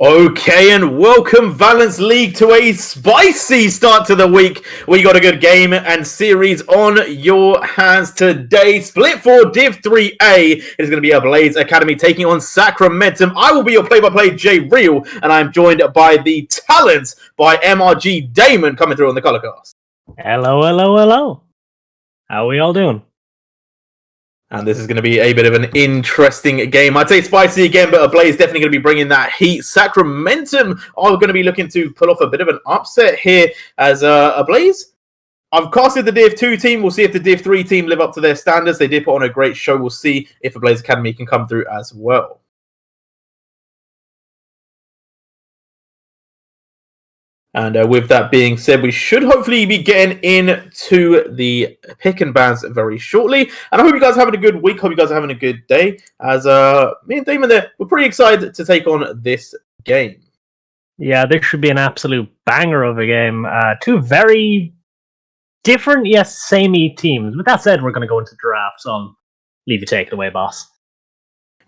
Okay, and welcome Valence League to a spicy start to the week. We got a good game and series on your hands today. Split 4 Div 3A. It is going to be Ablaze Academy taking on Sacramentum. I will be your play-by-play Jay Real, and I'm joined by the talents by MRG Damon coming through on the Colorcast. Hello. How are we all doing? And this is going to be a bit of an interesting game. I'd say spicy again, but Ablaze definitely going to be bringing that heat. Sacramentum are going to be looking to pull off a bit of an upset here as Ablaze. I've casted the Div 2 team. We'll see if the Div 3 team live up to their standards. They did put on a great show. We'll see if Ablaze Academy can come through as well. And with that being said, we should hopefully be getting into the pick and bans very shortly. And I hope you guys are having a good week. Hope you guys are having a good day. As me and Damon there, we're pretty excited to take on this game. Yeah, this should be an absolute banger of a game. Two very different, yes, samey teams. With that said, we're going to go into draft, so I'll leave you take it away, boss.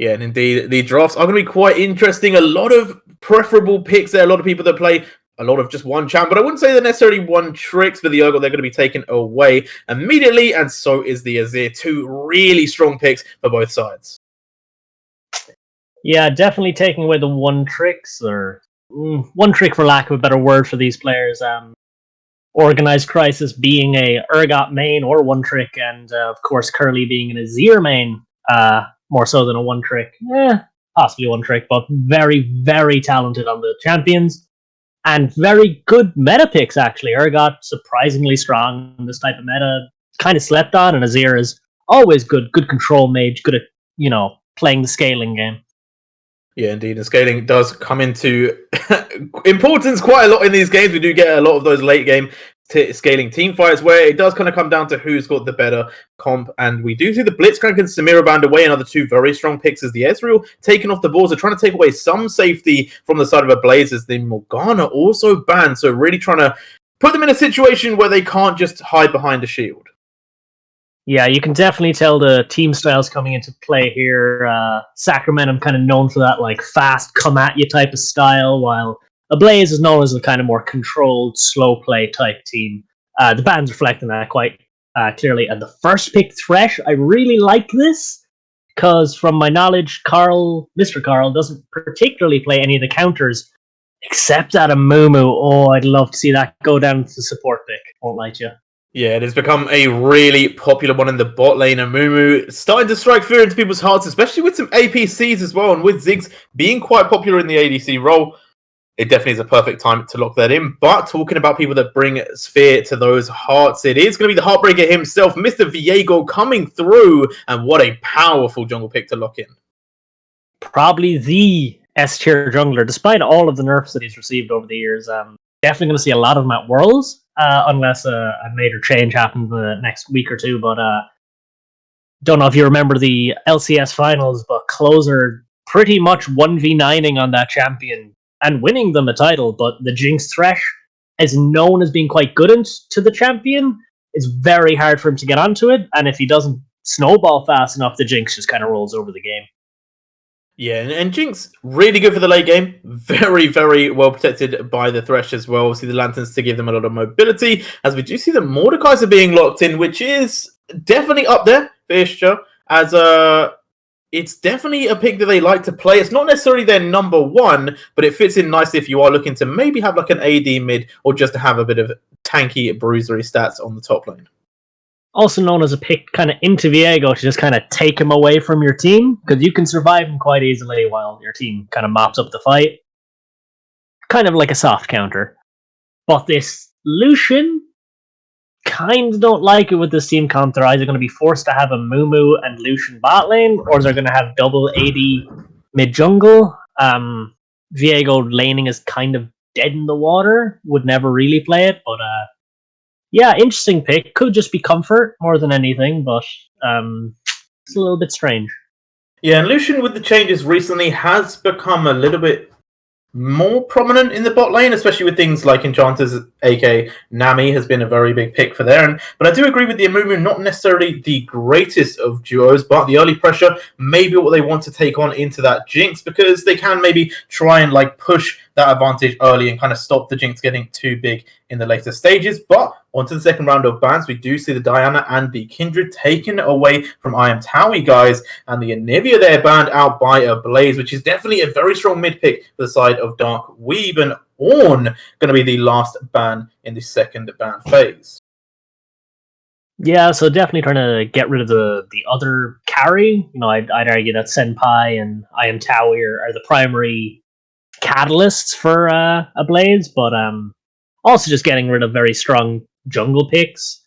Yeah, and indeed, the drafts are going to be quite interesting. A lot of preferable picks there. A lot of people that play a lot of just one champ, but I wouldn't say they're necessarily one tricks for the Urgot. They're going to be taken away immediately, and so is the Azir. Two really strong picks for both sides. Yeah, definitely taking away the one tricks, or one trick for lack of a better word for these players. Organized Crisis being a Urgot main or one trick, and of course Curly being an Azir main, more so than a one trick. Possibly one trick, but very, very talented on the champions. And very good meta picks, actually. Urgot, surprisingly strong in this type of meta. Kind of slept on, and Azir is always good control mage, good at, playing the scaling game. Yeah, indeed. And scaling does come into importance quite a lot in these games. We do get a lot of those late game scaling team fights where it does kind of come down to who's got the better comp. And we do see the Blitzcrank and Samira band away. Another two very strong picks as the Ezreal taking off the boards. They're trying to take away some safety from the side of Ablaze as the Morgana also banned. So really trying to put them in a situation where they can't just hide behind a shield. Yeah, you can definitely tell the team styles coming into play here. Sacramentum kind of known for that like fast come at you type of style, while Ablaze is known as a kind of more controlled, slow play type team. The band's reflecting that quite clearly. And the first pick, Thresh, I really like this because from my knowledge, Mr. Carl, doesn't particularly play any of the counters except at a Mumu. Oh, I'd love to see that go down to the support pick. Won't lie to you. Yeah, it has become a really popular one in the bot lane, and Mumu starting to strike fear into people's hearts, especially with some APCs as well, and with Ziggs being quite popular in the ADC role. It definitely is a perfect time to lock that in. But talking about people that bring fear to those hearts, it is going to be the Heartbreaker himself, Mr. Viego, coming through, and what a powerful jungle pick to lock in. Probably the S-tier jungler, despite all of the nerfs that he's received over the years. Definitely going to see a lot of him at Worlds. Unless a major change happens the next week or two. But don't know if you remember the LCS finals, but Closer pretty much 1v9ing on that champion and winning them a title. But the Jinx Thresh is known as being quite good to the champion. It's very hard for him to get onto it, and if he doesn't snowball fast enough, the Jinx just kind of rolls over the game. Yeah, and Jinx, really good for the late game. Very, very well protected by the Thresh as well. Obviously, the Lanterns to give them a lot of mobility. As we do see the Mordekaiser are being locked in, which is definitely up there for Isha. As it's definitely a pick that they like to play. It's not necessarily their number one, but it fits in nicely if you are looking to maybe have like an AD mid or just to have a bit of tanky bruisery stats on the top lane. Also known as a pick kind of into Viego to just kind of take him away from your team, because you can survive him quite easily while your team kind of mops up the fight. Kind of like a soft counter. But this Lucian, kind of don't like it with this team comp. They're either going to be forced to have a Mumu and Lucian bot lane, or they're going to have double AD mid-jungle. Viego laning is kind of dead in the water. Would never really play it, but yeah, interesting pick. Could just be comfort more than anything, but it's a little bit strange. Yeah, and Lucian with the changes recently has become a little bit more prominent in the bot lane, especially with things like Enchanters, aka Nami, has been a very big pick for there. But I do agree with the Amumu, not necessarily the greatest of duos, but the early pressure may be what they want to take on into that Jinx, because they can maybe try and push that advantage early and kind of stop the Jinx getting too big in the later stages. But onto the second round of bans, we do see the Diana and the Kindred taken away from I Am Towie guys, and the Anivia there banned out by Ablaze, which is definitely a very strong mid pick for the side of Dark Weave, and Ornn going to be the last ban in the second ban phase. Yeah, so definitely trying to get rid of the other carry. I'd argue that Senpai and I Am Towie are the primary catalysts for Ablaze, but also just getting rid of very strong jungle picks.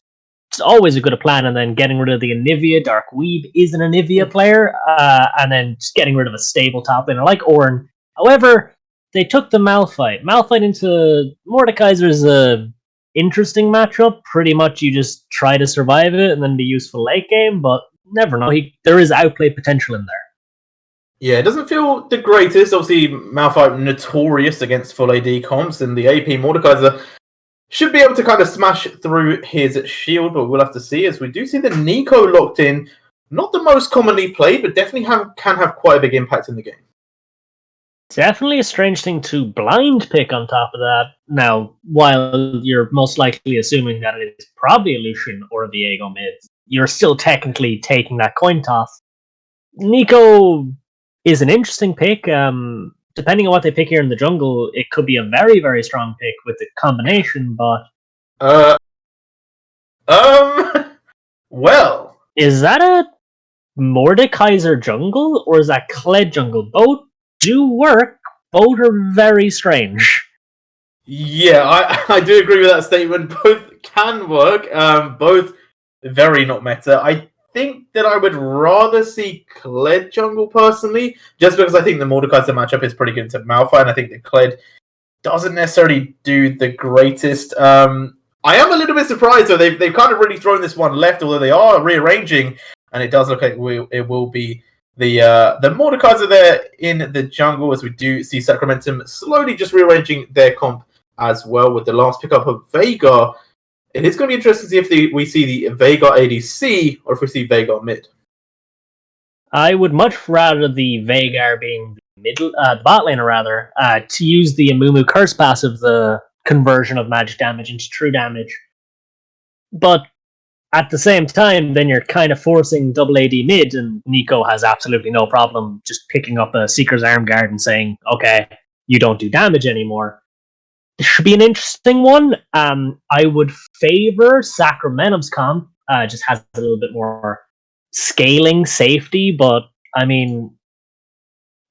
It's always a good plan, and then getting rid of the Anivia. Dark Weave is an Anivia player, and then just getting rid of a stable top laner like Ornn. However, they took the Malphite. Malphite into Mordekaiser's a interesting matchup. Pretty much you just try to survive it and then be useful late game, but never know. There is outplay potential in there. Yeah, it doesn't feel the greatest. Obviously, Malphite notorious against full AD comps, and the AP Mordekaiser should be able to kind of smash through his shield, but we'll have to see, as we do see the Nico locked in. Not the most commonly played, but definitely can have quite a big impact in the game. Definitely a strange thing to blind pick on top of that. Now, while you're most likely assuming that it is probably a Lucian or a Viego mid, you're still technically taking that coin toss. Nico is an interesting pick. Depending on what they pick here in the jungle, it could be a very, very strong pick with the combination, but... Well... Is that a Mordekaiser jungle, or is that Kled jungle? Both do work. Both are very strange. Yeah, I do agree with that statement. Both can work. Both very not meta. I think that I would rather see Kled jungle personally, just because I think the Mordekaiser matchup is pretty good to Malphite, and I think that Kled doesn't necessarily do the greatest. I am a little bit surprised, though. They've kind of really thrown this one left, although they are rearranging, and it does look like it will be the Mordekaiser there in the jungle, as we do see Sacramentum slowly just rearranging their comp as well with the last pickup of Veigar. It is going to be interesting to see if we see the Veigar ADC or if we see Veigar mid. I would much rather the Veigar being the bot laner rather, to use the Amumu curse passive, the conversion of magic damage into true damage. But at the same time, then you're kind of forcing double AD mid, and Nico has absolutely no problem just picking up a Seeker's Arm Guard and saying, okay, you don't do damage anymore. This should be an interesting one. I would favor Sacramentum's comp. Just has a little bit more scaling safety, but I mean,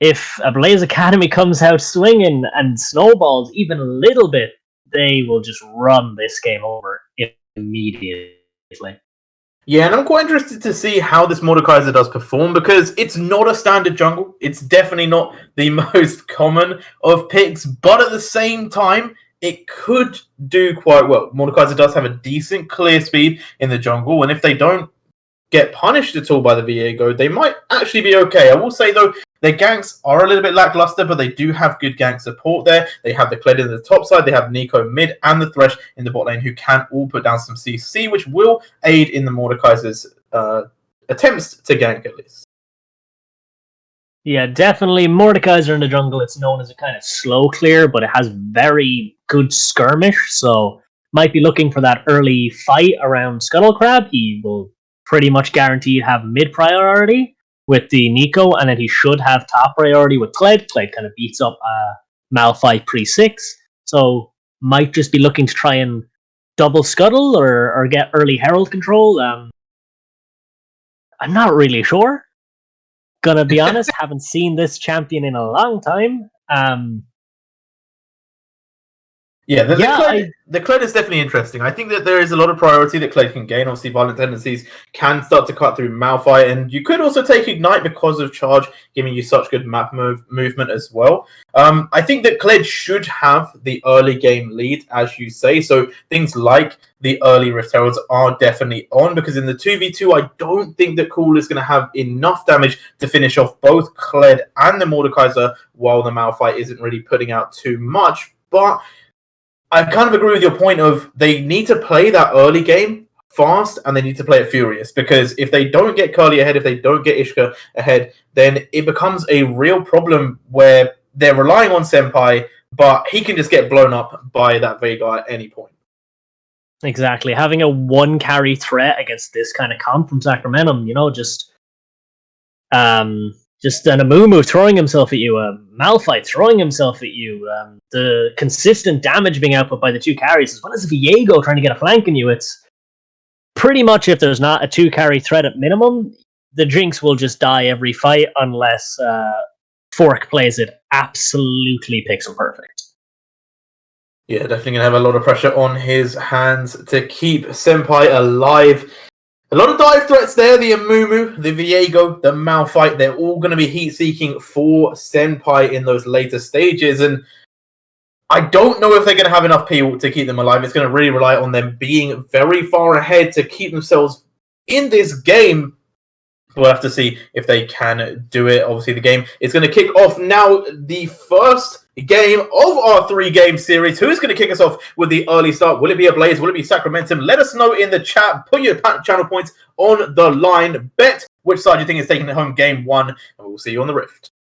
if Ablaze Academy comes out swinging and snowballs even a little bit, they will just run this game over immediately. Yeah, and I'm quite interested to see how this Mordekaiser does perform, because it's not a standard jungle. It's definitely not the most common of picks, but at the same time, it could do quite well. Mordekaiser does have a decent clear speed in the jungle, and if they don't get punished at all by the Viego, they might actually be okay. I will say, though, their ganks are a little bit lackluster, but they do have good gank support there. They have the Kled in the top side, they have Nico mid, and the Thresh in the bot lane, who can all put down some CC, which will aid in the Mordekaiser's attempts to gank, at least. Yeah, definitely. Mordekaiser in the jungle, it's known as a kind of slow clear, but it has very good skirmish, so might be looking for that early fight around Scuttlecrab. He will pretty much guaranteed have mid priority with the Nico, and then he should have top priority with Kled. Kled kind of beats up Malphite pre-6, so might just be looking to try and double scuttle or get early herald control. I'm not really sure. Gonna be honest, haven't seen this champion in a long time. Yeah, the Kled is definitely interesting. I think that there is a lot of priority that Kled can gain. Obviously, violent tendencies can start to cut through Malphite, and you could also take Ignite because of Charge, giving you such good map movement as well. I think that Kled should have the early game lead, as you say. So things like the early Rift Heralds are definitely on, because in the 2v2, I don't think that Cool is going to have enough damage to finish off both Kled and the Mordekaiser, while the Malphite isn't really putting out too much. But I kind of agree with your point of they need to play that early game fast and they need to play it furious, because if they don't get Curly ahead, if they don't get Ishka ahead, then it becomes a real problem where they're relying on Senpai, but he can just get blown up by that Veigar at any point. Exactly. Having a one carry threat against this kind of comp from Sacramentum, just an Amumu throwing himself at you, a Malphite throwing himself at you, the consistent damage being output by the two carries, as well as Viego trying to get a flank in you. It's pretty much, if there's not a two carry threat at minimum, the Jinx will just die every fight unless Fork plays it absolutely pixel perfect. Yeah, definitely going to have a lot of pressure on his hands to keep Senpai alive. A lot of dive threats there. The Amumu, the Viego, the Malphite, they're all going to be heat-seeking for Senpai in those later stages. And I don't know if they're going to have enough people to keep them alive. It's going to really rely on them being very far ahead to keep themselves in this game. We'll have to see if they can do it. Obviously, the game is going to kick off now. The first game of our 3-game series. Who's going to kick us off with the early start? Will it be Ablaze? Will it be Sacramentum? Let us know in the chat. Put your channel points on the line. Bet which side you think is taking it home game 1. And we'll see you on the Rift.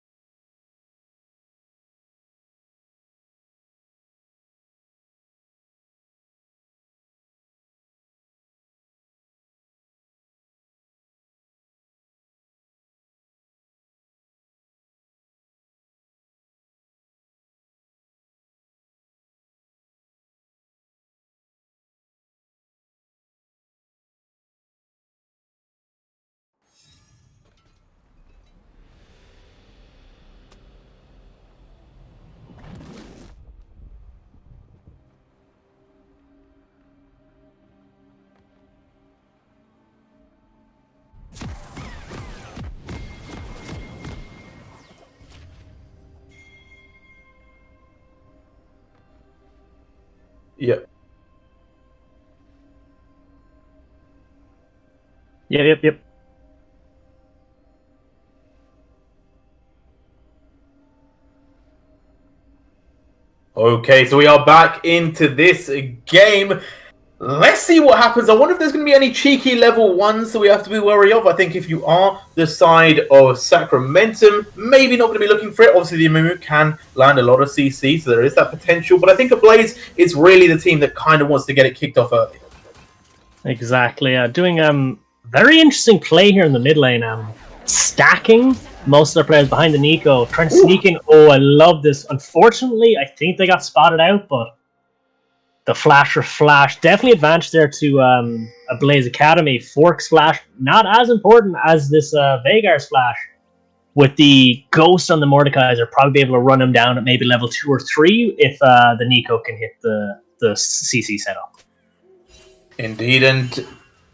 Yep. Yep. Okay, so we are back into this game. Let's see what happens. I wonder if there's going to be any cheeky level 1s that we have to be wary of. I think if you are the side of Sacramentum, maybe not going to be looking for it. Obviously, the Amumu can land a lot of CC, so there is that potential. But I think Ablaze is really the team that kind of wants to get it kicked off early. Exactly. Doing very interesting play here in the mid lane. Stacking most of their players behind the Nico, trying to sneak in. Oh, I love this. Unfortunately, I think they got spotted out, but the Flasher Flash definitely advanced there to Ablaze Academy. Fork's Flash, not as important as this Veigar's Flash. With the Ghost on the Mordekaiser, probably be able to run him down at maybe level 2 or 3 if the Nico can hit the CC setup. Indeed, and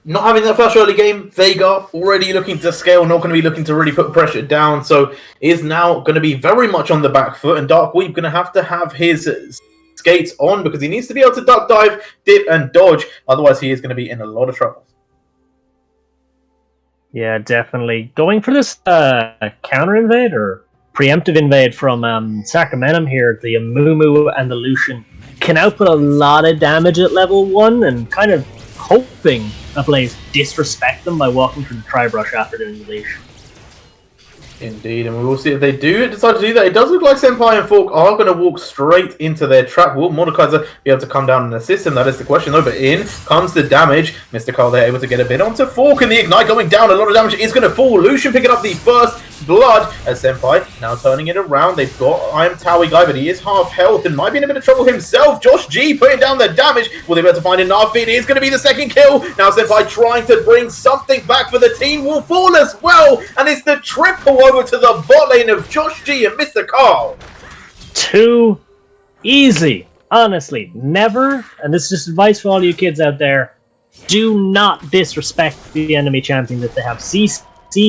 not having that flash early game, Veigar already looking to scale, not going to be looking to really put pressure down, so is now going to be very much on the back foot, and Dark Weeb going to have his skates on, because he needs to be able to duck dive, dip, and dodge, otherwise he is going to be in a lot of trouble. Yeah, definitely. Going for this counter invade, or preemptive invade from Sacramentum here, the Amumu and the Lucian can output a lot of damage at level 1, and kind of hoping Ablaze disrespect them by walking through the Tri-Brush after doing the leash. Indeed, and we will see if they do decide to do that. It does look like Senpai and Fork are going to walk straight into their trap. Will Mordekaiser be able to come down and assist him? That is the question, though. But in comes the damage. Mr. Carl there able to get a bit onto Fork, and the Ignite going down. A lot of damage is going to fall. Lucian picking up the first blood as Senpai now turning it around. They've got I Am Towie guy, but he is half health and might be in a bit of trouble himself. Josh G putting down the damage. Will they be able to find enough? It is going to be the second kill. Now Senpai trying to bring something back for the team. Will fall as well, and it's the triple over to the bot lane of Josh G and Mr. Carl. Too easy. honestly, never, and this is just advice for all you kids out there, do not disrespect the enemy champions if they have CC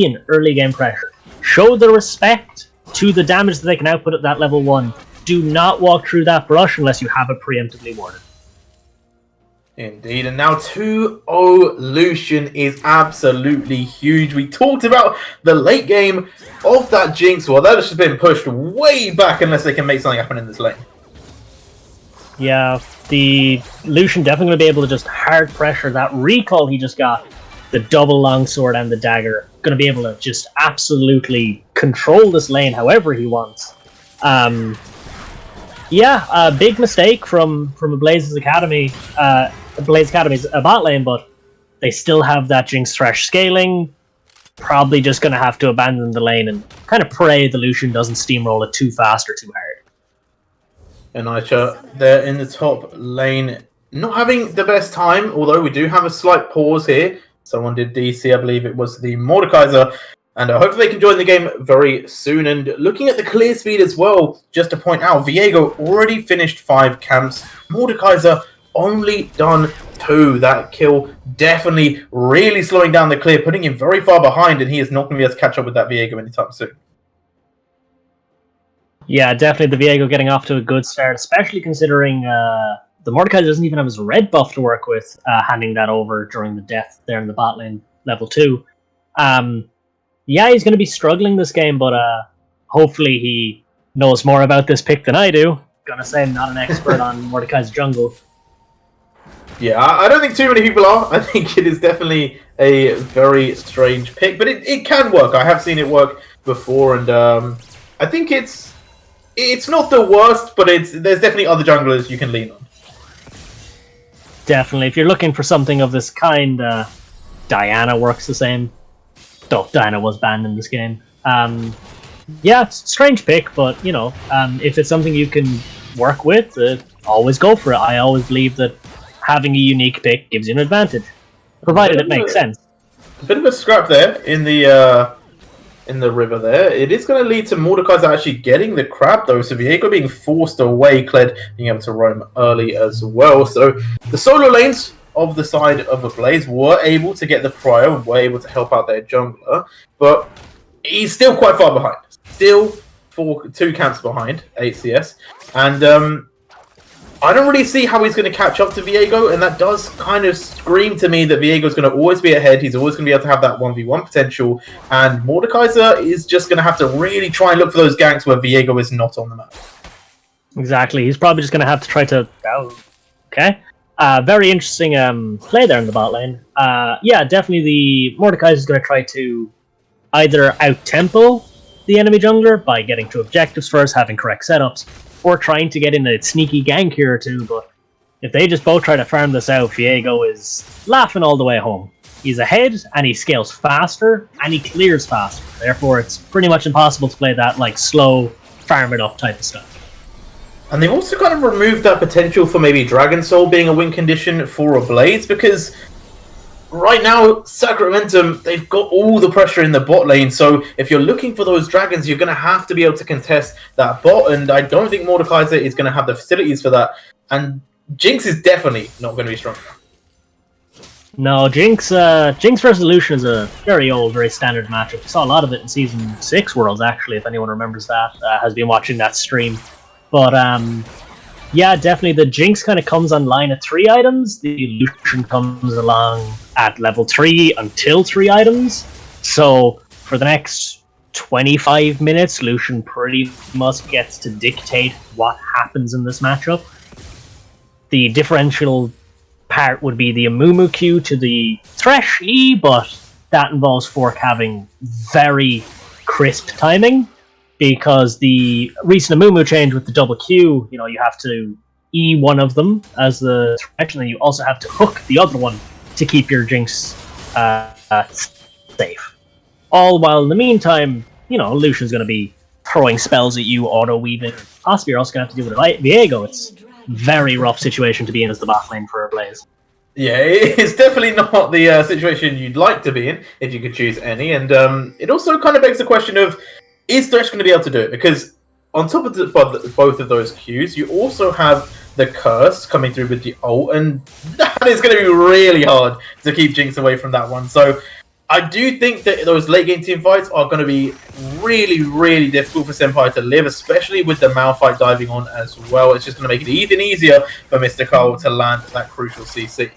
and early game pressure. Show the respect to the damage that they can output at that level 1. Do not walk through that brush unless you have it preemptively warded. Indeed, and now 2-0 Lucian is absolutely huge. We talked about the late game of that Jinx. Well, that has just been pushed way back unless they can make something happen in this lane. Yeah, the Lucian definitely going to be able to just hard pressure that recall he just got, the double longsword and the dagger. Going to be able to just absolutely control this lane however he wants. Yeah, a big mistake from Ablaze's Academy. Ablaze Academy's a bot lane, but they still have that Jinx Thresh scaling. Probably just going to have to abandon the lane and kind of pray the Lucian doesn't steamroll it too fast or too hard. And Aisha, they're in the top lane, not having the best time, although we do have a slight pause here. Someone did DC, I believe it was the Mordekaiser, and hopefully they can join the game very soon. And looking at the clear speed as well, just to point out, Viego already finished 5 camps. Mordekaiser only done 2. That kill definitely really slowing down the clear, putting him very far behind, and he is not going to be able to catch up with that Viego anytime soon. Yeah, definitely the Viego getting off to a good start, especially considering the Mordekaiser doesn't even have his red buff to work with, handing that over during the death there in the bot lane, level 2. Yeah, he's going to be struggling this game, but hopefully he knows more about this pick than I do. Gonna say I'm not an expert on Mordekaiser jungle. Yeah, I don't think too many people are. I think it is definitely a very strange pick, but it can work. I have seen it work before, and I think it's not the worst, but there's definitely other junglers you can lean on. Definitely. If you're looking for something of this kind, Diana works the same. Though Diana was banned in this game. Yeah, it's a strange pick, but, you know, if it's something you can work with, always go for it. I always believe that having a unique pick gives you an advantage, provided it makes sense. A bit of a scrap there in the river there. It is going to lead to Mordekaiser actually getting the crab, though, so Viego being forced away, Kled being able to roam early as well. So the solo lanes of the side of Ablaze were able to get the prio and were able to help out their jungler, but he's still quite far behind. Still 2 camps behind ACS, and I don't really see how he's going to catch up to Viego, and that does kind of scream to me that Viego's going to always be ahead. He's always going to be able to have that 1v1 potential, and Mordekaiser is just going to have to really try and look for those ganks where Viego is not on the map. Exactly. He's probably just going to have to try to... Okay. Very interesting play there in the bot lane. Yeah, definitely the Mordekaiser is going to try to either out-tempo the enemy jungler by getting to objectives first, having correct setups, or trying to get in a sneaky gank here or two, but if they just both try to farm this out, Viego is laughing all the way home. He's ahead, and he scales faster, and he clears faster. Therefore, it's pretty much impossible to play that like slow, farm it up type of stuff. And they've also kind of removed that potential for maybe Dragon Soul being a win condition for Ablaze, because right now, Sacramentum, they've got all the pressure in the bot lane, so if you're looking for those dragons, you're going to have to be able to contest that bot, and I don't think Mordekaiser is going to have the facilities for that, and Jinx is definitely not going to be strong enough. No, Jinx versus Lucian is a very old, very standard matchup. We saw a lot of it in Season 6 Worlds, actually, if anyone remembers that, has been watching that stream. But, yeah, definitely the Jinx kind of comes online at 3 items. The Lucian comes along at level 3 until 3 items. So for the next 25 minutes, Lucian pretty much gets to dictate what happens in this matchup. The differential part would be the Amumu Q to the Thresh E, but that involves Fork having very crisp timing, because the recent Amumu change with the double Q, you know, you have to E one of them as the Thresh, and then you also have to hook the other one to keep your Jinx safe. All while in the meantime, you know, Lucian's going to be throwing spells at you, auto-weaving. Possibly you're also going to have to deal with Viego. It's a very rough situation to be in as the bot lane for Ablaze. Yeah, it's definitely not the situation you'd like to be in, if you could choose any. And it also kind of begs the question of, is Thresh going to be able to do it? Because on top of both of those Qs, you also have the curse coming through with the ult, and that is going to be really hard to keep Jinx away from that one. So I do think that those late game team fights are going to be really, really difficult for Senpai to live, especially with the Malphite diving on as well. It's just going to make it even easier for Mr. Cole to land that crucial CC.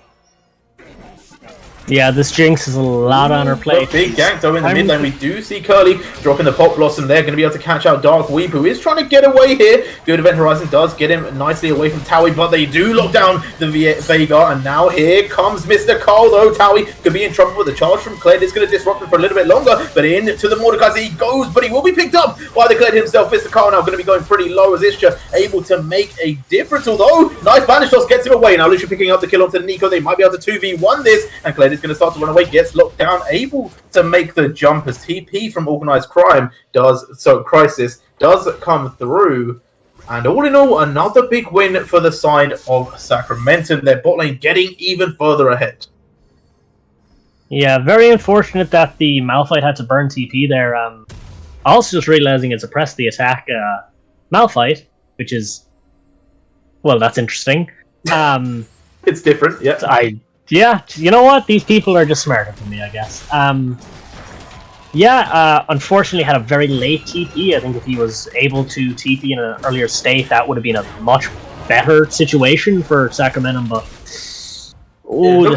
Yeah, this Jinx is a lot on her plate. Big gank though in the mid lane. We do see Curly dropping the Pop Blossom there. Going to be able to catch out Dark Weep, who is trying to get away here. Good Event Horizon does get him nicely away from Towie, but they do lock down the Veigar. And now here comes Mr. Cole though. Towie could be in trouble with the charge from Kled. It's going to disrupt him for a little bit longer, but into the Mordekaiser he goes, but he will be picked up by the Kled himself. Mr. Cole now going to be going pretty low as Isha able to make a difference, although nice Banish Toss gets him away. Now Lucia picking up the kill onto Nico. They might be able to 2v1 this, and Kled is going to start to run away. Gets locked down, able to make the jump as TP from Organized Crime Crisis does come through. And all in all, another big win for the side of Sacramentum. Their bot lane getting even further ahead. Yeah, very unfortunate that the Malphite had to burn TP there. Also just realizing it suppressed the attack Malphite, which is, well, that's interesting. It's different, yeah. Yeah, you know what? These people are just smarter than me, I guess. Unfortunately had a very late TP. I think if he was able to TP in an earlier state, that would have been a much better situation for Sacramentum, but... This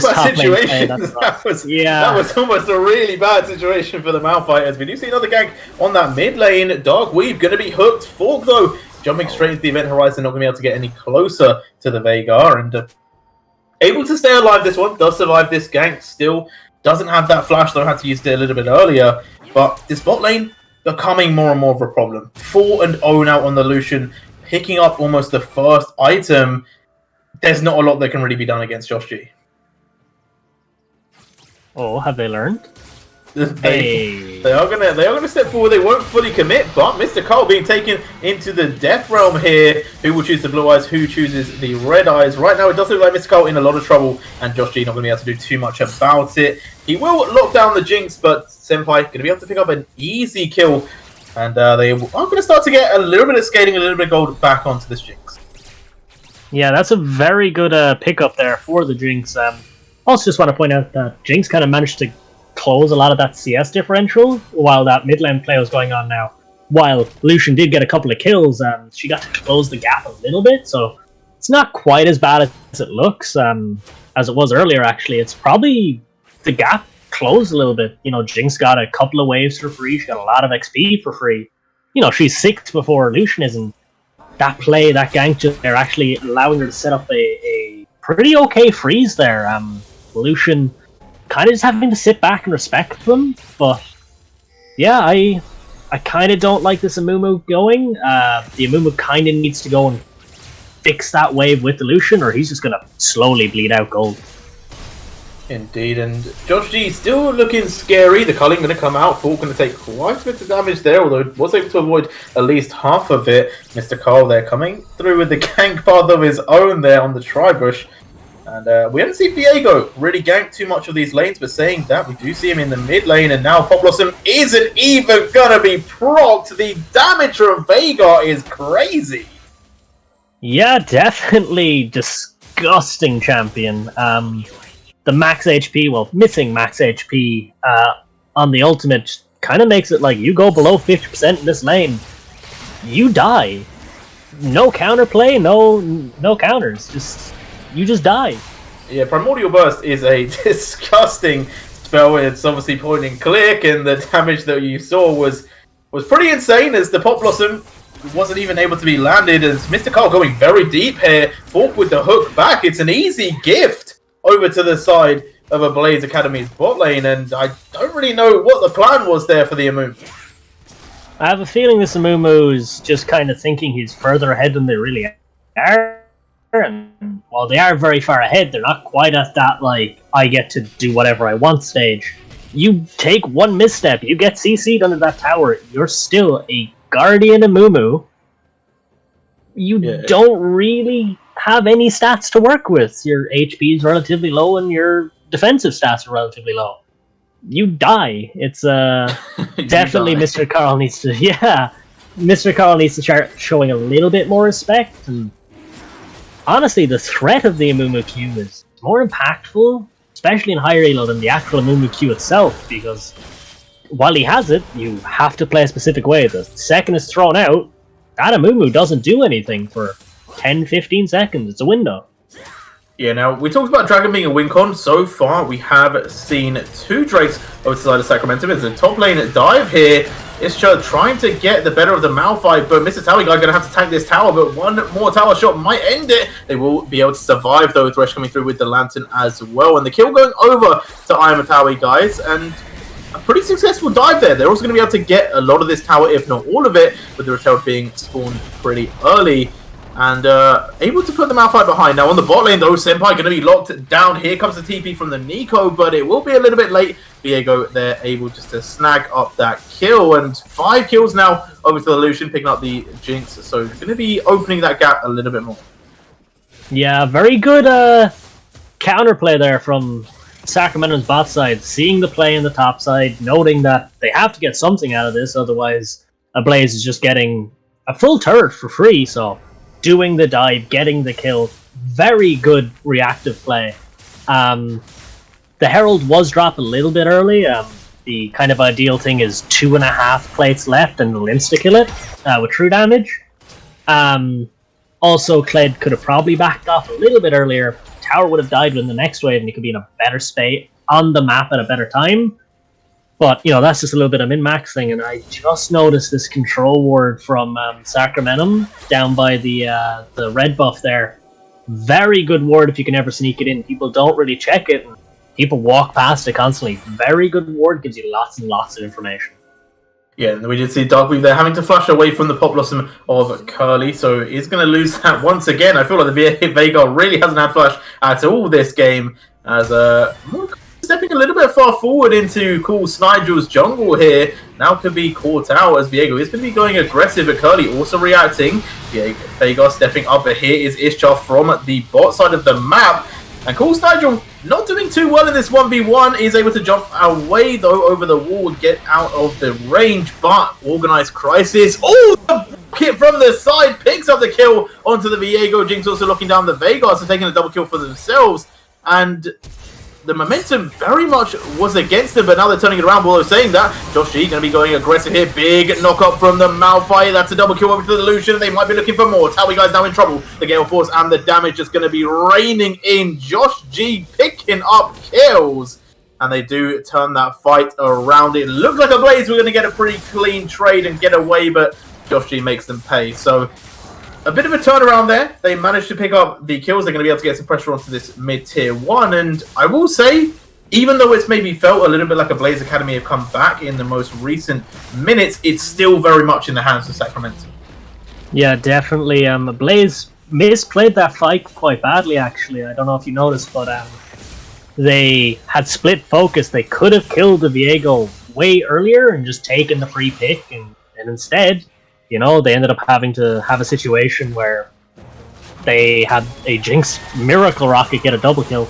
top lane that was almost a really bad situation for the Malphiters. We do see another gank on that mid lane. Dark Weave going to be hooked. Fork, though, jumping straight into the Event Horizon, not going to be able to get any closer to the Veigar, and... able to stay alive this one, does survive this gank, still doesn't have that flash, though had to use it a little bit earlier. But this bot lane becoming more and more of a problem. 4-0 now on the Lucian, picking up almost the first item. There's not a lot that can really be done against Josh G. Oh, have they learned? They are gonna step forward. They won't fully commit, but Mr. Cole being taken into the death realm here. Who will choose the blue eyes? Who chooses the red eyes? Right now, it does look like Mr. Cole in a lot of trouble, and Josh G not gonna be able to do too much about it. He will lock down the Jinx, but Senpai gonna be able to pick up an easy kill, and they are gonna start to get a little bit of scaling, a little bit of gold back onto this Jinx. Yeah, that's a very good pickup there for the Jinx. Also, just want to point out that Jinx kind of managed to close a lot of that CS differential while that mid lane play was going on now. While Lucian did get a couple of kills, she got to close the gap a little bit, so it's not quite as bad as it looks, as it was earlier, actually. It's probably the gap closed a little bit. You know, Jinx got a couple of waves for free, she got a lot of XP for free. You know, she's 6 before Lucian is, and that play, that gank, they're actually allowing her to set up a pretty okay freeze there. Lucian kind of just having to sit back and respect them, but yeah, I kind of don't like this Amumu going. The Amumu kind of needs to go and fix that wave with the Lucian, or he's just going to slowly bleed out gold. Indeed, and Josh G still looking scary. The culling going to come out. Fork going to take quite a bit of damage there, although was able to avoid at least half of it. Mr. Cole there coming through with the gank path of his own there on the Tribush. And we haven't seen Viego really gank too much of these lanes, but saying that, we do see him in the mid lane, and now Pop Blossom isn't even going to be procced. The damage from Veigar is crazy. Yeah, definitely disgusting champion. The max HP, well, missing max HP on the ultimate kind of makes it like you go below 50% in this lane, you die. No counterplay, no counters, you just die. Yeah, Primordial Burst is a disgusting spell. It's obviously point and click, and the damage that you saw was pretty insane, as the Pop Blossom wasn't even able to be landed, as Mr. Cole going very deep here. Fork with the hook back. It's an easy gift over to the side of Ablaze Academy's bot lane, and I don't really know what the plan was there for the Amumu. I have a feeling this Amumu is just kind of thinking he's further ahead than they really are. And while they are very far ahead, they're not quite at that, like, I get to do whatever I want stage. You take one misstep, you get CC'd under that tower, you're still a Guardian Amumu. You don't really have any stats to work with. Your HP is relatively low and your defensive stats are relatively low. You die. It's definitely die. Mr. Carl needs to start showing a little bit more respect. And honestly, the threat of the Amumu Q is more impactful, especially in higher elo, than the actual Amumu Q itself, because while he has it, you have to play a specific way. The second it's thrown out, that Amumu doesn't do anything for 10-15 seconds. It's a window. Yeah, now, we talked about Dragon being a win con. So far, we have seen 2 Drakes over to the side of Sacramentum. It's a top lane dive here. Ischa trying to get the better of the Malphite, but Mr. Tower Guy going to have to tank this tower, but one more tower shot might end it. They will be able to survive, though. Thresh coming through with the Lantern as well. And the kill going over to Imatawi, guys, and a pretty successful dive there. They're also going to be able to get a lot of this tower, if not all of it, with the Retel being spawned pretty early. And able to put the Malphite behind. Now on the bot lane though, Senpai going to be locked down. Here comes the TP from the Nico, but it will be a little bit late. Viego, they're able just to snag up that kill. And 5 kills now over to the Lucian, picking up the Jinx. So going to be opening that gap a little bit more. Yeah, very good counterplay there from Sacramentum's bot side. Seeing the play in the top side, noting that they have to get something out of this, otherwise Ablaze is just getting a full turret for free, so doing the dive, getting the kill, very good reactive play. The Herald was dropped a little bit early. The kind of ideal thing is 2.5 plates left and they'll insta-kill it with true damage. Also, Kled could have probably backed off a little bit earlier. Tower would have died in the next wave and he could be in a better spate on the map at a better time. But, you know, that's just a little bit of min-max thing, and I just noticed this control ward from Sacramentum down by the red buff there. Very good ward if you can ever sneak it in. People don't really check it, and people walk past it constantly. Very good ward, gives you lots and lots of information. Yeah, and we did see Darkweave there having to flush away from the Pop Blossom of Curly, so he's going to lose that once again. I feel like the Veigar really hasn't had flush at all this game, as stepping a little bit far forward into cool Snigel's jungle here. Now could be caught out as Viego is going to be going aggressive, but Curly also reacting. Veigar stepping up, but here is Ishchar from the bot side of the map. And cool Snigel not doing too well in this 1v1. Is able to jump away though over the wall and get out of the range, but Organized Crisis. Oh, the hit from the side picks up the kill onto the Viego. Jinx also locking down the Veigar, so taking a double kill for themselves. And the momentum very much was against them, but now they're turning it around. Although saying that, Josh G going to be going aggressive here. Big knock up from the Malphite. That's a double kill over to the Lucian. They might be looking for more. Towie guys now in trouble. The Gale Force and the damage is going to be raining in. Josh G picking up kills. And they do turn that fight around. It looks like Ablaze were going to get a pretty clean trade and get away, but Josh G makes them pay. So a bit of a turnaround there. They managed to pick up the kills. They're going to be able to get some pressure onto this mid-tier 1. And I will say, even though it's maybe felt a little bit like a Blaze Academy have come back in the most recent minutes, it's still very much in the hands of Sacramento. Yeah, definitely. Blaze misplayed that fight quite badly, actually. I don't know if you noticed, but they had split focus. They could have killed the Viego way earlier and just taken the free pick, and instead, you know, they ended up having to have a situation where they had a Jinx Miracle Rocket get a double kill.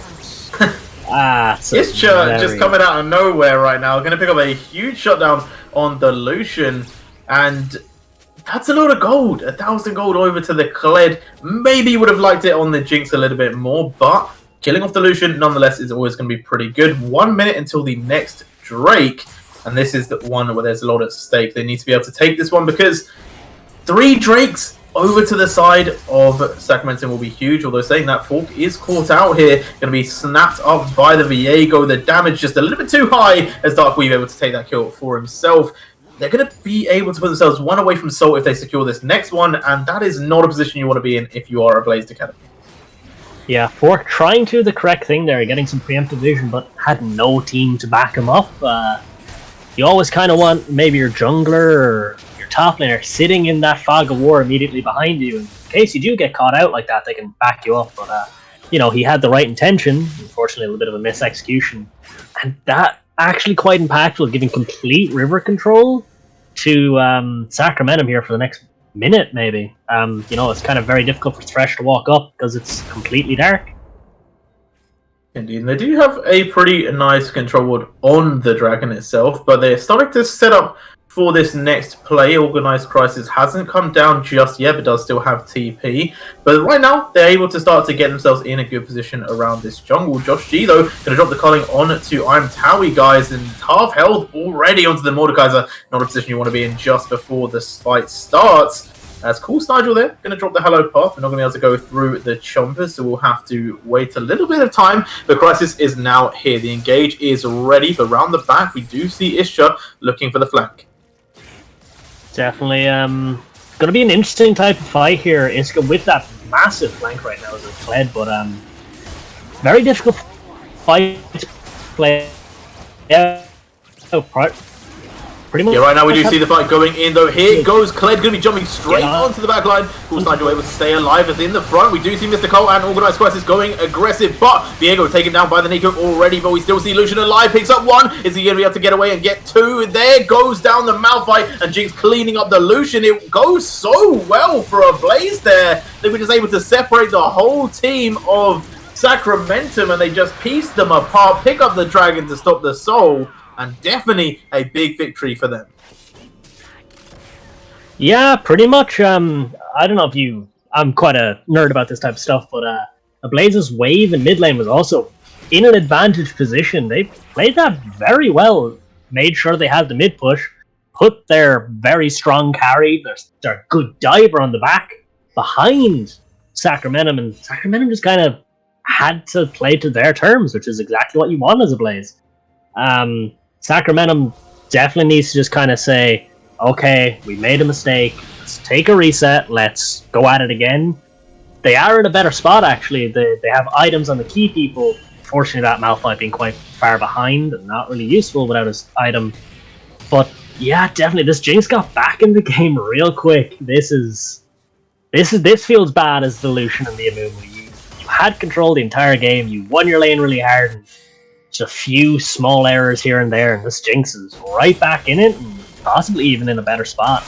It's just coming out of nowhere right now. Going to pick up a huge shutdown on the Lucian, and that's a lot of gold. 1,000 gold over to the Kled. Maybe would have liked it on the Jinx a little bit more, but killing off the Lucian nonetheless is always going to be pretty good. 1 minute until the next Drake, and this is the one where there's a lot at stake. They need to be able to take this one because 3 Drakes over to the side of Sacramentum will be huge, although saying that, Falk is caught out here, going to be snapped up by the Viego. The damage just a little bit too high as Darkweave able to take that kill for himself. They're going to be able to put themselves 1 away from Salt if they secure this next one, and that is not a position you want to be in if you are a Blazed Academy. Yeah, Fork trying to do the correct thing there, getting some preemptive vision, but had no team to back him up. You always kind of want maybe your jungler or top laner sitting in that fog of war immediately behind you. In case you do get caught out like that, they can back you up. But, you know, he had the right intention. Unfortunately, a little bit of a misexecution. And that actually quite impactful, giving complete river control to Sacramentum here for the next minute, maybe. You know, it's kind of very difficult for Thresh to walk up because it's completely dark. Indeed, and they do have a pretty nice control ward on the dragon itself, but they're starting to set up for this next play. Organized Crisis hasn't come down just yet, but does still have TP. But right now, they're able to start to get themselves in a good position around this jungle. Josh G, though, going to drop the culling on to I'm Towie, guys, and half health already onto the Mordekaiser. Not a position you want to be in just before this fight starts. As Cool Nigel there, going to drop the Hello Path. We're not going to be able to go through the Chompers, so we'll have to wait a little bit of time. The Crisis is now here. The engage is ready, but around the back, we do see Isha looking for the flank. Definitely going to be an interesting type of fight here. Iska with that massive flank right now as a Kled, but very difficult fight to play. Yeah, pretty much. Yeah, right now we do see the fight going in, though. Here goes Kled, going to be jumping straight onto the back line. Cool Nigel able to stay alive as in the front. We do see Mr. Cole and Organized Crisis going aggressive, but Diego taken down by the Nico already, but we still see Lucian alive. Picks up one. Is he going to be able to get away and get two? There goes down the Malphite, and Jinx cleaning up the Lucian. It goes so well for Ablaze there. They were just able to separate the whole team of Sacramentum, and they just pieced them apart, pick up the dragon to stop the soul. And definitely a big victory for them. Yeah, pretty much. I don't know if you... I'm quite a nerd about this type of stuff, but Ablaze's wave in mid lane was also in an advantage position. They played that very well. Made sure they had the mid push. Put their very strong carry, their good diver on the back, behind Sacramentum. And Sacramentum just kind of had to play to their terms, which is exactly what you want as Ablaze. Sacramentum definitely needs to just kind of say, okay, we made a mistake, let's take a reset, let's go at it again. They are in a better spot, actually. They have items on the key people. Fortunately, that Malphite being quite far behind and not really useful without his item. But yeah, definitely, this Jinx got back in the game real quick. This feels bad as the Lucian and the Amumu. You had control the entire game, you won your lane really hard, and just a few small errors here and there, and this Jinx is right back in it, and possibly even in a better spot.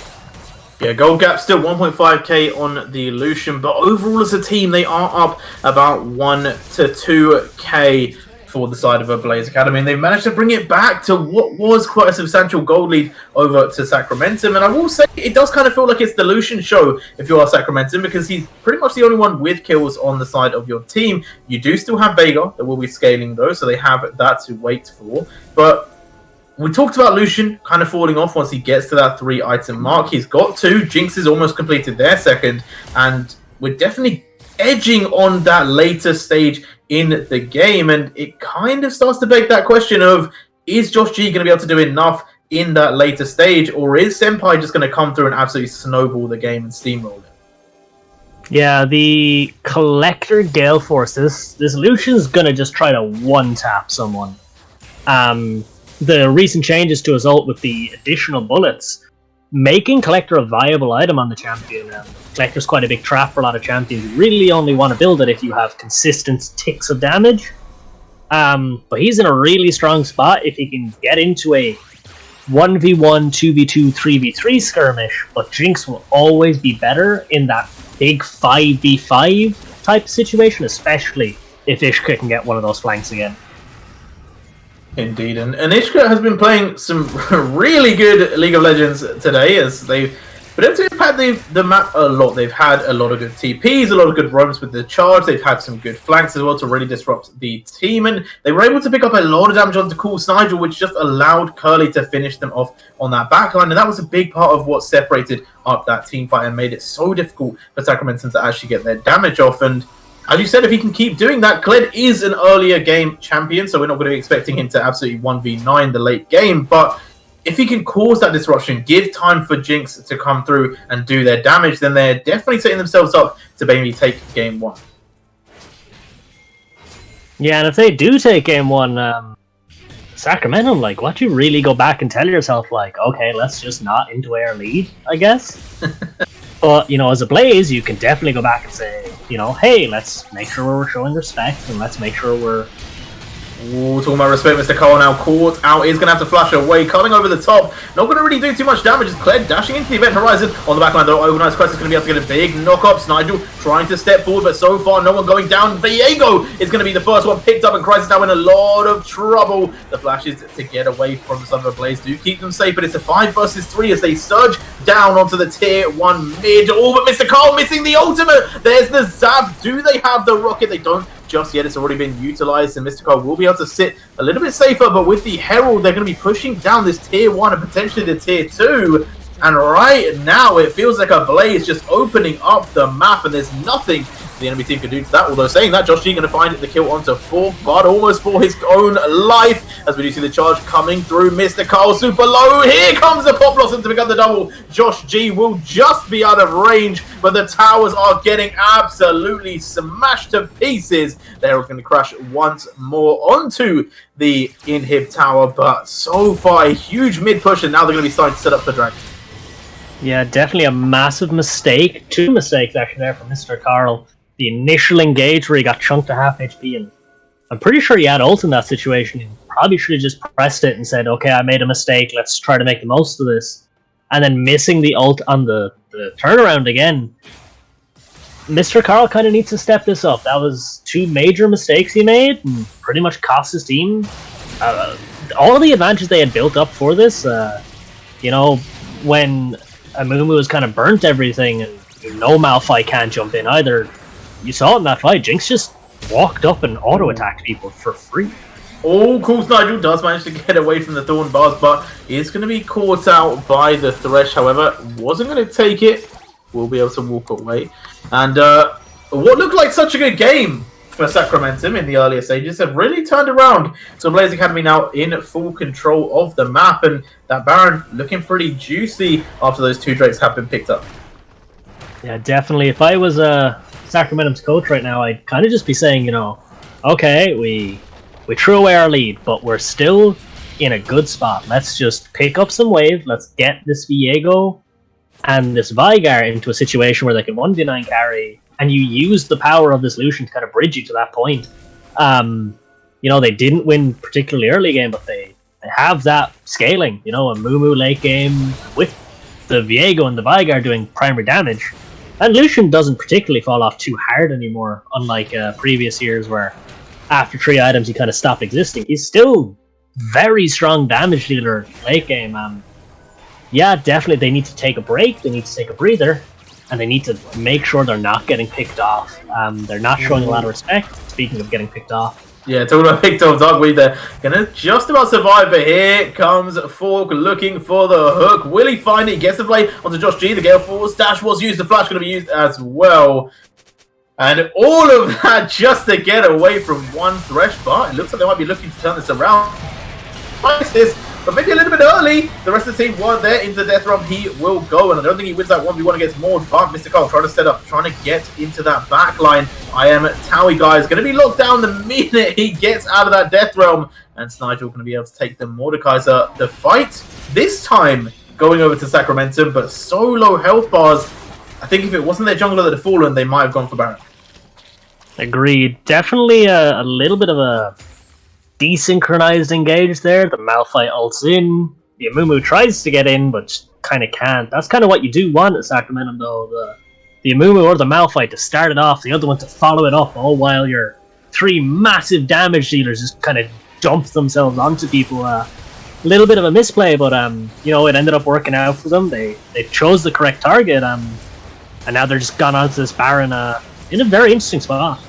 Yeah, gold gap still 1.5k on the Lucian, but overall as a team, they are up about 1 to 2k for the side of Ablaze Academy, and they've managed to bring it back to what was quite a substantial gold lead over to Sacramentum. And I will say, it does kind of feel like it's the Lucian show if you are Sacramentum, because he's pretty much the only one with kills on the side of your team. You do still have Veigar that will be scaling though, so they have that to wait for. But we talked about Lucian kind of falling off once he gets to that 3 item mark. He's got 2. Jinx is almost completed their second, and we're definitely edging on that later stage in the game, and it kind of starts to beg that question of, is Josh G going to be able to do enough in that later stage, or is Senpai just going to come through and absolutely snowball the game and steamroll it? Yeah, the Collector Gale Force, this Lucian's going to just try to one-tap someone. The recent changes to his ult with the additional bullets, making Collector a viable item on the champion. Collector's quite a big trap for a lot of champions. You really only want to build it if you have consistent ticks of damage. But he's in a really strong spot if he can get into a 1v1, 2v2, 3v3 skirmish, but Jinx will always be better in that big 5v5 type situation, especially if Ishka can get one of those flanks again. Indeed, and Ishka has been playing some really good League of Legends today, as they've been able to impact the map a lot. They've had a lot of good TPs, a lot of good roams with the charge. They've had some good flanks as well to really disrupt the team, and they were able to pick up a lot of damage onto Cool Nigel, which just allowed Curly to finish them off on that backline, and that was a big part of what separated up that team fight and made it so difficult for Sacramentum to actually get their damage off. And as you said, if he can keep doing that, Kled is an earlier game champion, so we're not going to be expecting him to absolutely 1v9 the late game, but if he can cause that disruption, give time for Jinx to come through and do their damage, then they're definitely setting themselves up to maybe take game 1. Yeah, and if they do take game 1, Sacramento, like, what you really go back and tell yourself, like, okay, let's just not into our lead, I guess. But, you know, as a Blaze, you can definitely go back and say, you know, hey, let's make sure we're showing respect, and let's make sure we're Ooh, talking about respect, Mr. Cole now caught out. Is going to have to flash away, coming over the top. Not going to really do too much damage. It's Kled dashing into the event horizon. On the backline, though, Organized Quest is going to be able to get a big knock-up. Nigel trying to step forward, but so far, no one going down. Viego is going to be the first one picked up, and Crisis now in a lot of trouble. The flashes to get away from some of Ablaze do keep them safe, but it's a 5 versus 3 as they surge down onto the tier 1 mid. Oh, but Mr. Cole missing the ultimate. There's the zap. Do they have the rocket? They don't just yet. It's already been utilized, and Mr. Cole will be able to sit a little bit safer, but with the Herald, they're going to be pushing down this tier 1 and potentially the tier 2. And right now, it feels like Ablaze just opening up the map, and there's nothing the enemy team can do to that. Although saying that, Josh G going to find the kill onto 4, but almost for his own life, as we do see the charge coming through. Mr. Cole super low. Here comes the pop blossom to pick up the double. Josh G will just be out of range, but the towers are getting absolutely smashed to pieces. They're going to crash once more onto the inhib tower, but so far a huge mid push, and now they're going to be starting to set up for Dragon. Yeah, definitely a massive mistake. 2 mistakes actually there from Mr. Carl. The initial engage where he got chunked to half HP, and I'm pretty sure he had ult in that situation. He probably should have just pressed it and said, okay, I made a mistake, let's try to make the most of this. And then missing the ult on the turnaround again. Mr. Carl kind of needs to step this up. That was 2 major mistakes he made, and pretty much cost his team all of the advantages they had built up for this. When Amumu was kind of burnt everything, and no Malphite can't jump in either. You saw it in that fight, Jinx just walked up and auto-attacked people for free. Oh, of course, Nigel does manage to get away from the Thorn Bars, but is going to be caught out by the Thresh. However, wasn't going to take it. Will be able to walk away. And what looked like such a good game for Sacramentum in the earlier stages have really turned around. So Blaze Academy now in full control of the map, and that Baron looking pretty juicy after those 2 Drakes have been picked up. Yeah, definitely. If I was Sacramentum's coach right now, I'd kind of just be saying, okay, we threw away our lead, but we're still in a good spot. Let's just pick up some wave. Let's get this Viego and this Vigar into a situation where they can 1v9 carry, and you use the power of this Lucian to kind of bridge you to that point. They didn't win particularly early game, but they have that scaling. A Mumu late game with the Viego and the Vigar doing primary damage. And Lucian doesn't particularly fall off too hard anymore, unlike previous years where after 3 items he kind of stopped existing. He's still very strong damage dealer late game. Yeah, definitely they need to take a break, they need to take a breather, and they need to make sure they're not getting picked off. They're not showing a lot of respect, speaking of getting picked off. Yeah, talking about picked off Dogweed there. Gonna just about survive, but here comes Fork looking for the hook. Will he find it? He gets the play onto Josh G. The Gale Force dash was used. The flash going to be used as well. And all of that just to get away from one Thresh, but it looks like they might be looking to turn this around. This, but maybe a little bit early. The rest of the team weren't there into the death run. He will go, and I don't think he wins that 1v1 against Maud, but Mr. Cole trying to set up, trying to get into that back line. I am Towie, guys, going to be locked down the minute he gets out of that death realm, and Snigel going to be able to take the Mordekaiser. The fight, this time, going over to Sacramentum, but so low health bars. I think if it wasn't their jungler that had fallen, they might have gone for Baron. Agreed. Definitely a little bit of a desynchronized engage there. The Malphite ults in. The Amumu tries to get in, but kind of can't. That's kind of what you do want at Sacramentum, though. The Amumu or the Malphite to start it off, the other one to follow it up, all while your 3 massive damage dealers just kind of dump themselves onto people. A little bit of a misplay, but it ended up working out for them. They chose the correct target, and now they're just gone onto this Baron in a very interesting spot.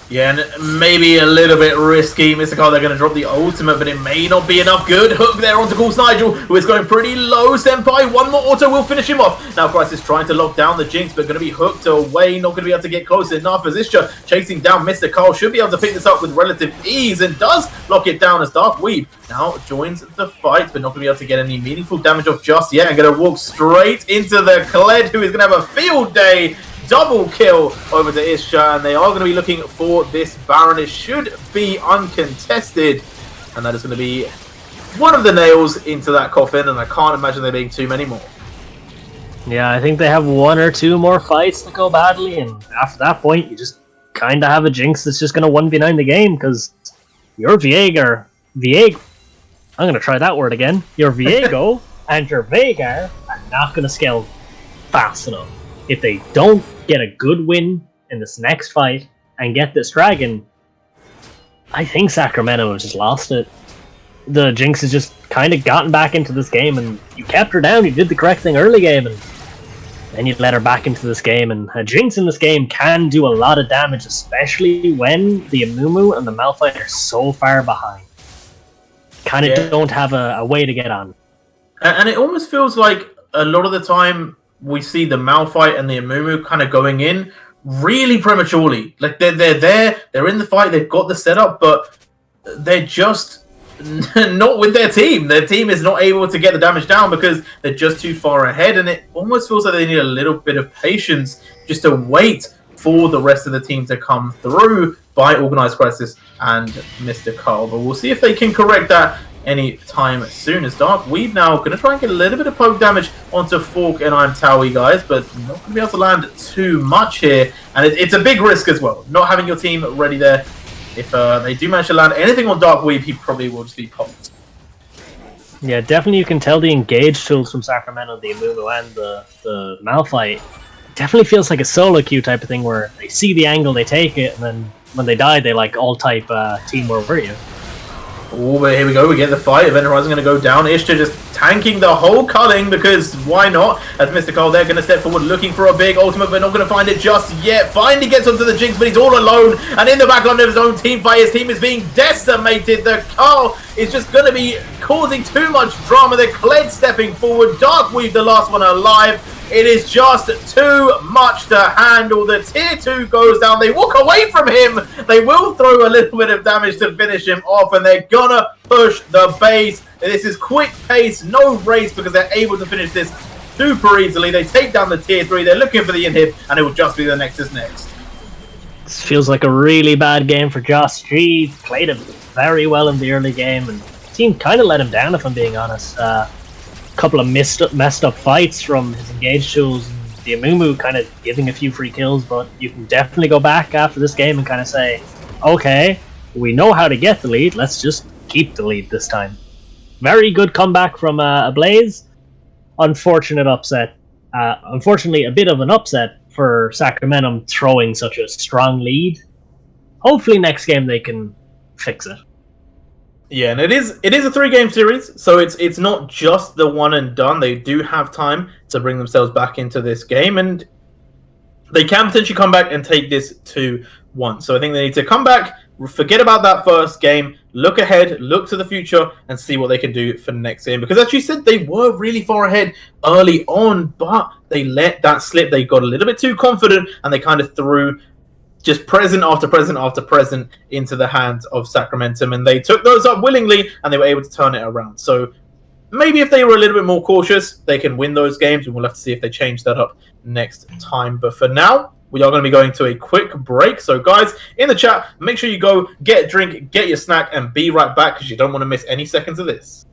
Yeah, and maybe a little bit risky. Mr. Cole, they're going to drop the ultimate, but it may not be enough. Good hook there onto Course Nigel, who is going pretty low. Senpai, one more auto will finish him off. Now Crisis trying to lock down the Jinx, but going to be hooked away. Not going to be able to get close enough. As Isha chasing down Mr. Cole, should be able to pick this up with relative ease, and does lock it down as Dark Weeb now joins the fight, but not going to be able to get any meaningful damage off just yet. And going to walk straight into the Kled, who is going to have a field day. Double kill over to Isha, and they are going to be looking for this Baron. It should be uncontested, and that is going to be one of the nails into that coffin, and I can't imagine there being too many more. Yeah, I think they have 1 or 2 more fights to go badly, and after that point, you just kind of have a Jinx that's just going to 1v9 the game, because your I'm going to try that word again. Your Viego and your Veigar are not going to scale fast enough. If they don't get a good win in this next fight and get this dragon, I think Sacramento has just lost it. The Jinx has just kind of gotten back into this game, and you kept her down. You did the correct thing early game, and then you let her back into this game. And a Jinx in this game can do a lot of damage, especially when the Amumu and the Malphite are so far behind. Kind of don't have a way to get on. And it almost feels like a lot of the time we see the Malphite and the Amumu kind of going in really prematurely. Like they're there, they're in the fight, they've got the setup, but they're just not with their team. Their team is not able to get the damage down because they're just too far ahead, and it almost feels like they need a little bit of patience just to wait for the rest of the team to come through by Organized Crisis and Mr. Carl. But we'll see if they can correct that any time soon. As Dark Weed now going to try and get a little bit of poke damage onto Fork and I'm Towie, guys, but not going to be able to land too much here. And it's a big risk as well, not having your team ready there. If they do manage to land anything on Dark Weed, he probably will just be popped. Yeah, definitely you can tell the engage tools from Sacramento, the Amumu and the Malphite, definitely feels like a solo queue type of thing where they see the angle, they take it, and then when they die, they like all type team where were you? Oh, but here we go. We get the fight. Event Horizon going to go down. Ishtar just tanking the whole culling because why not? As Mr. Cole, they're going to step forward looking for a big ultimate, but not going to find it just yet. Finally gets onto the Jinx, but he's all alone. And in the background of his own team fight, his team is being decimated. The Carl is just going to be causing too much drama. The Kled stepping forward. Darkweave, the last one alive. It is just too much to handle. The tier 2 goes down. They walk away from him. They will throw a little bit of damage to finish him off, and they're gonna push the base. This is quick pace, no race, because they're able to finish this super easily. They take down the tier 3. They're looking for the inhib, and it will just be the Nexus next. This feels like a really bad game for Josh. He played it very well in the early game, and the team kind of let him down, if I'm being honest. Couple of messed up fights from his engage tools, and the Amumu kind of giving a few free kills, but you can definitely go back after this game and kind of say, okay, we know how to get the lead, let's just keep the lead this time. Very good comeback from Ablaze. Unfortunate upset. Unfortunately, a bit of an upset for Sacramentum throwing such a strong lead. Hopefully next game they can fix it. Yeah, and it is a 3-game series, so it's not just the one and done. They do have time to bring themselves back into this game, and they can potentially come back and take this 2-1. So I think they need to come back, forget about that first game, look ahead, look to the future, and see what they can do for the next game. Because as you said, they were really far ahead early on, but they let that slip. They got a little bit too confident, and they kind of threw just present after present after present into the hands of Sacramentum, and they took those up willingly, and they were able to turn it around. So maybe if they were a little bit more cautious, they can win those games, and we'll have to see if they change that up next time. But for now, we are going to be going to a quick break. So guys, in the chat, make sure you go get a drink, get your snack, and be right back because you don't want to miss any seconds of this.